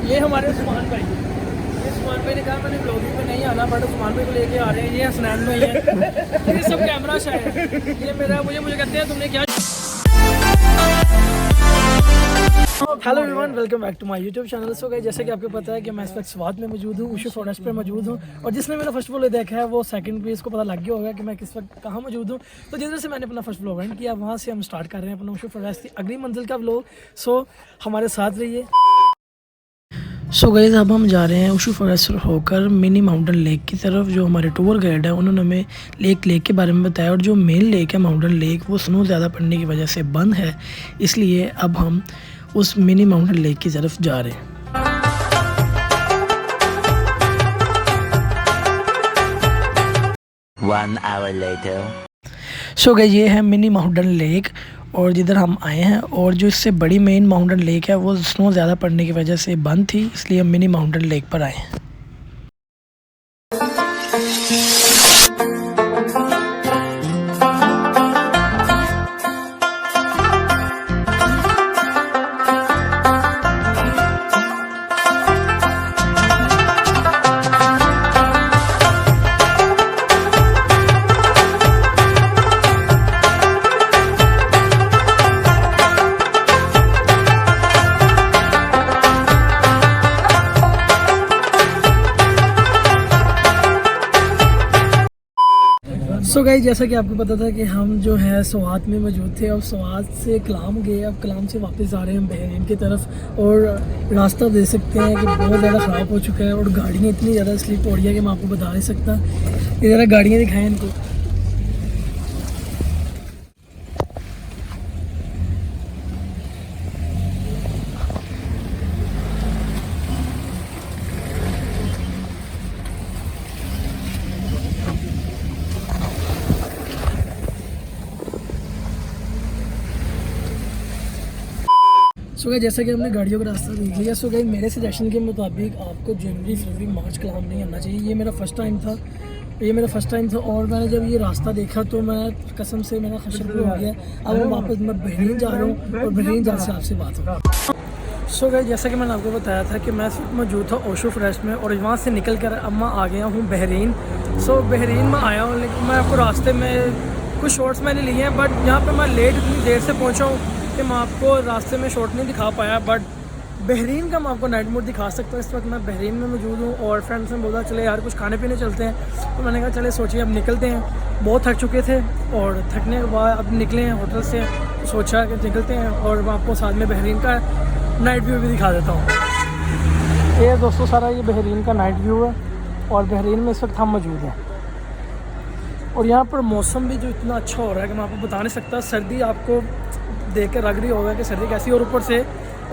ये हमारे उस्मान भाई, ये उस्मान भाई ने कहा मैंने ब्लॉगिंग में नहीं आना, बट उस्मान भाई को लेके आ रहे हैं। ये हसनैन में ही है, ये सब कैमरा शायद है। ये मेरा मुझे कहते हैं तुमने क्या। Hello everyone, welcome back to my YouTube channel. So guys, जैसे कि आपको पता है कि मैं इस वक्त स्वात में मौजूद हूँ, उशू फॉरेस्ट पे मौजूद हूँ। और जिसने मेरा फर्स्ट व्लॉग देखा है वो सेकंड भी इसको पता लग गया होगा कि मैं किस वक्त कहाँ मौजूद हूँ। तो जिधर से मैंने अपना फर्स्ट व्लॉग एंड किया, वहाँ से हम स्टार्ट कर रहे हैं अपना उशू फॉरेस्ट की अगली मंजिल का व्लॉग। सो हमारे साथ रहिए। सो गाइस, अब हम जा रहे हैं उशू फॉरेस्ट होकर मिनी माउंटेन लेक की तरफ। जो हमारे टूर गाइड है उन्होंने हमें लेक के बारे में बताया, और जो मेन लेक है माउंटेन लेक, वो स्नो ज़्यादा पड़ने की वजह से बंद है। इसलिए अब हम उस मिनी माउंटेन लेक की तरफ जा रहे हैं। One hour later. So guys, ये है मिनी माउंटेन लेक और जिधर हम आए हैं। और जो इससे बड़ी मेन माउंटेन लेक है वो स्नो ज़्यादा पड़ने की वजह से बंद थी, इसलिए हम मिनी माउंटेन लेक पर आए हैं। सो गाइस, जैसा कि आपको पता था कि हम जो है स्वात में मौजूद थे, अब स्वात से कलाम गए, अब कलाम से वापस आ रहे हैं बहरीन की तरफ। और रास्ता दे सकते हैं कि बहुत ज़्यादा ख़राब हो चुका है और गाड़ियाँ इतनी ज़्यादा स्लिप हो रही है कि मैं आपको बता नहीं सकता। ये ज़रा गाड़ियाँ दिखाएं इनको। सो गाइस, जैसा कि हमने गाड़ियों का रास्ता देख लिया। सो गाइस, मेरे सजेशन के मुताबिक आपको जनवरी फरवरी मार्च कलाम नहीं आना चाहिए। ये मेरा फर्स्ट टाइम था और मैंने जब ये रास्ता देखा तो मैं कसम से मेरा खशर हो गया। अब मैं वापस बहरीन जा रहा हूँ और बहरीन जा से आपसे बात होगी। सो गाइस, जैसा कि मैंने आपको बताया था कि मैं मौजूद था उशू फॉरेस्ट में और वहाँ से निकल कर अब मैं आ गया हूँ बहरीन। सो बहरीन में आया हूँ, लेकिन मैं आपको रास्ते में कुछ शॉर्ट्स मैंने लिए हैं, बट यहाँ पर मैं लेट इतनी देर से पहुँचा हूँ कि मैं आपको रास्ते में शॉर्ट नहीं दिखा पाया। बट बहरीन का मैं आपको नाइट मोड दिखा सकता हूँ। इस वक्त मैं बहरीन में मौजूद हूँ और फ्रेंड्स ने बोला चले यार कुछ खाने पीने चलते हैं। तो मैंने कहा चले सोचिए अब निकलते हैं। बहुत थक चुके थे और थकने के बाद अब निकले हैं होटल से, तो सोचा कि निकलते हैं और मैं आपको साथ में बहरीन का नाइट व्यू भी दिखा देता हूँ। ये दोस्तों सारा ये बहरीन का नाइट व्यू है और बहरीन में इस वक्त हम मौजूद हैं। और यहाँ पर मौसम भी जो इतना अच्छा हो रहा है कि मैं आपको बता नहीं सकता। सर्दी आपको देख कर लग रही होगा कि सर्दी कैसी, और ऊपर से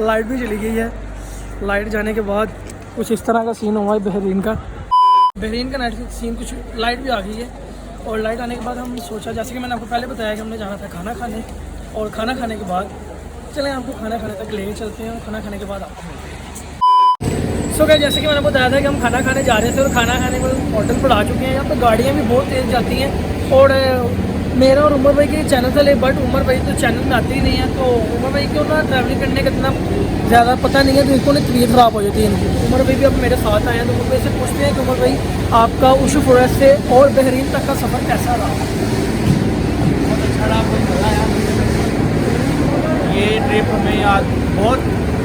लाइट भी चली गई है। लाइट जाने के बाद कुछ इस तरह का सीन हुआ है बहरीन का नाइट सीन, कुछ लाइट भी आ गई है। और लाइट आने के बाद हम सोचा, जैसे कि मैंने आपको पहले बताया कि हमने जाना था खाना खाने, और खाना खाने के बाद चलें आपको खाना खाने तक ले चलते हैं और खाना खाने के बाद आपको मिलते हैं। सो गाइस, जैसे कि मैंने बताया था कि हम खाना खाने जा रहे थे और खाना खाने को होटल पर आ चुके हैं। यहाँ पर गाड़ियाँ भी बहुत तेज़ जाती हैं और मेरा और उमर भाई के चैनल चले, बट उमर भाई तो चैनल में आते ही नहीं है। तो उमर भाई को ना ट्रैवलिंग करने का इतना ज़्यादा पता नहीं है, तो इनको तबीयत ख़राब हो जाती है इनकी। उमर भाई भी अब मेरे साथ आए हैं, तो उमर भाई से पूछते हैं कि उमर भाई आपका उशू फॉरेस्ट से और बहरीन तक का सफ़र कैसा रहा? बहुत अच्छा रहा, बहुत मज़ा आया। ये ट्रिप हमें बहुत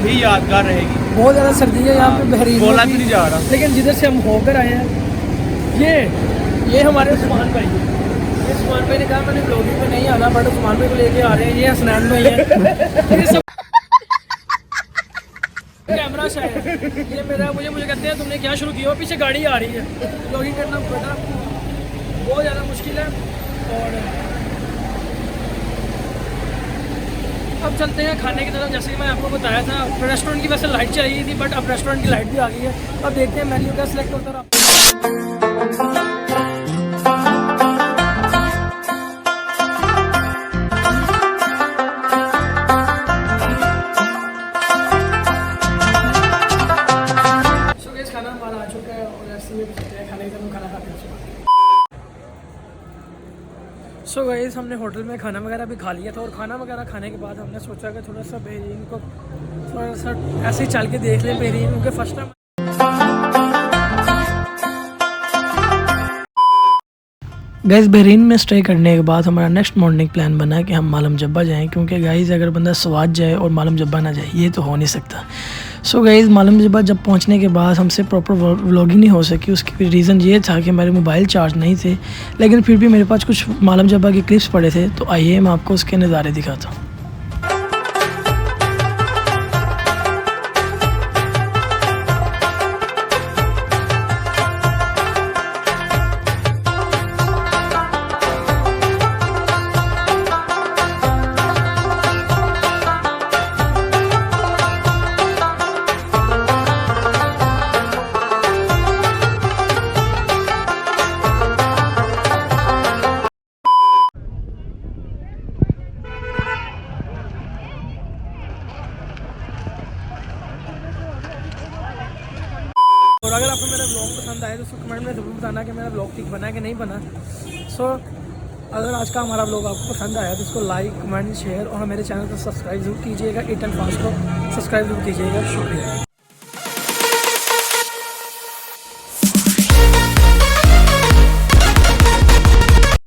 ही यादगार रहेगी। बहुत ज़्यादा सर्दी है यहाँ पे बहरीन बोला में भी नहीं जा रहा, लेकिन जिधर से हम होकर आए हैं ये हमारे उस्मान भाई, ये उस्मान भाई ने कहा मैंने ब्लॉगिंग में नहीं आना, बट उस्मान भाई को लेके आ रहे हैं। ये हसनैन में ही है, ये सब कैमरा शायद है। ये मेरा मुझे कहते हैं तुमने क्या शुरू किया, पीछे गाड़ी आ रही है। ब्लॉगिंग करना बेटा बहुत ज़्यादा मुश्किल है। और अब चलते हैं खाने की तरफ। जैसे कि मैंने आपको बताया था, रेस्टोरेंट की वैसे लाइट चाहिए थी, बट अब रेस्टोरेंट की लाइट भी आ गई है। अब देखते हैं मेन्यू क्या सिलेक्ट होता रहा। खाना हमारा आ चुका है और ऐसे ही खाने की तरफ खाना खाते हैं। सो गाइस हमने होटल में खाना वगैरह भी खा लिया था और खाना वगैरह खाने के बाद हमने सोचा कि थोड़ा सा बहरीन को थोड़ा सा ऐसे ही चल के देख लें बहरीन, क्योंकि फर्स्ट टाइम गाइस बहरीन में स्टे करने के बाद हमारा नेक्स्ट मॉर्निंग प्लान बना कि हम मालम जब्बा जाएं, क्योंकि गाइस अगर बंदा स्वाद जाए और मालम जब्बा ना जाए ये तो हो नहीं सकता। सो गाइस मालम जब्बा जब पहुंचने के बाद हमसे प्रॉपर व्लॉगिंग नहीं हो सकी। उसकी रीज़न ये था कि मेरे मोबाइल चार्ज नहीं थे, लेकिन फिर भी मेरे पास कुछ मालम जब्बा के क्लिप्स पड़े थे, तो आइए मैं आपको उसके नज़ारे दिखाता हूँ। और अगर आपको मेरा ब्लॉग पसंद आए तो उसको कमेंट में ज़रूर बताना कि मेरा ब्लॉग ठीक बना है कि नहीं बना। सो अगर आज का हमारा ब्लॉग आपको पसंद आया तो उसको लाइक, कमेंट, शेयर और मेरे चैनल को सब्सक्राइब जरूर कीजिएगा। ईट एंड फास्ट को सब्सक्राइब जरूर कीजिएगा। शुक्रिया।